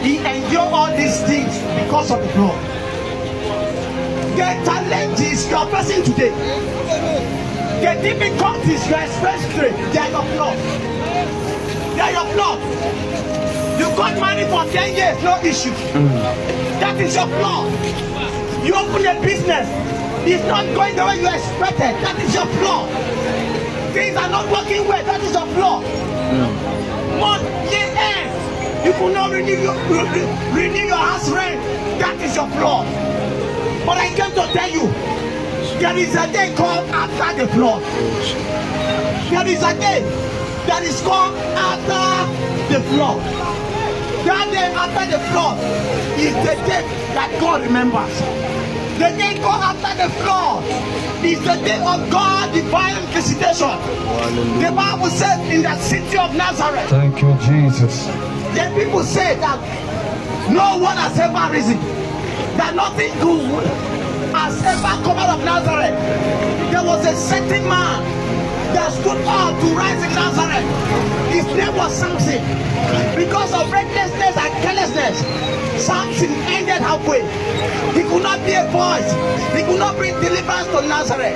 He endured all these things because of the blood. The challenges you are facing today, the difficulties you are experiencing today, they are your blood. They are your blood. You got married for 10 years, no issue. That is your blood. You open a business, it's not going the way you expected. That is your blood. Things are not working well. That is your blood. Monthly end, you could not renew your house rent. That is your blood. But I came to tell you, there is a day called after the flood. There is a day that is called after the flood. That day after the flood is the day that God remembers. The day called after the flood is the day of God's divine visitation. The Bible says in the city of Nazareth. Thank you, Jesus. The people say that no one has ever risen, that nothing good has ever come out of Nazareth. There was a certain man that stood up to rise in Nazareth. His name was Samson. Because of recklessness and carelessness, Samson ended halfway. He could not be a voice. He could not bring deliverance to Nazareth.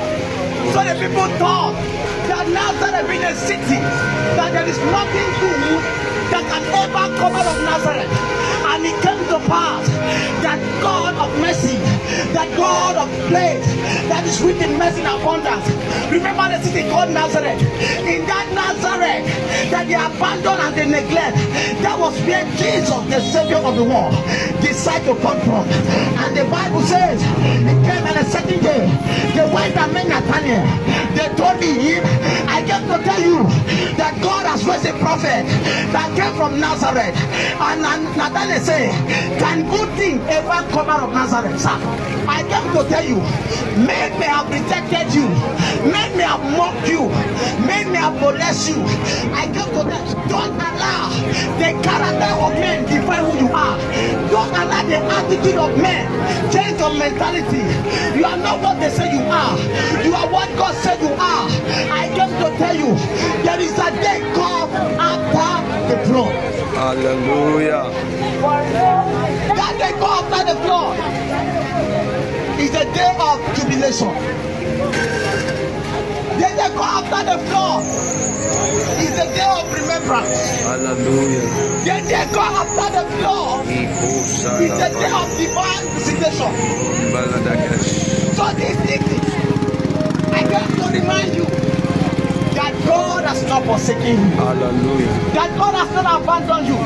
So the people thought that Nazareth being a city, that there is nothing good that can ever come out of Nazareth. And it came to pass that God of mercy, that God of grace, that is rich in mercy and abundance. Remember the city called Nazareth. In that Nazareth that they abandon and they neglect, that was where Jesus, the Savior of the world, decided to come from. And the Bible says, it came on a certain day. They went and met Nathanael. They told him, I came to tell you that God has raised a prophet that came from Nazareth. And Nathanael said, can good thing ever come out of Nazareth, sir? I came to tell you, men may have rejected you, men may have mocked you, men may have molested you. I came to tell you, don't allow the character of men define who you are. Don't allow the attitude of men change your mentality. You are not what they say you are. You are what God said you are. I came to tell you, there is a day called after the flood. Hallelujah. That day called after the flood is the day of jubilation. The day called after the flood is the day of remembrance. Hallelujah. The day called after the flood is the day of divine visitation. So this evening, I came to remind you that God has not forsaken you. Hallelujah. That God has not abandoned you.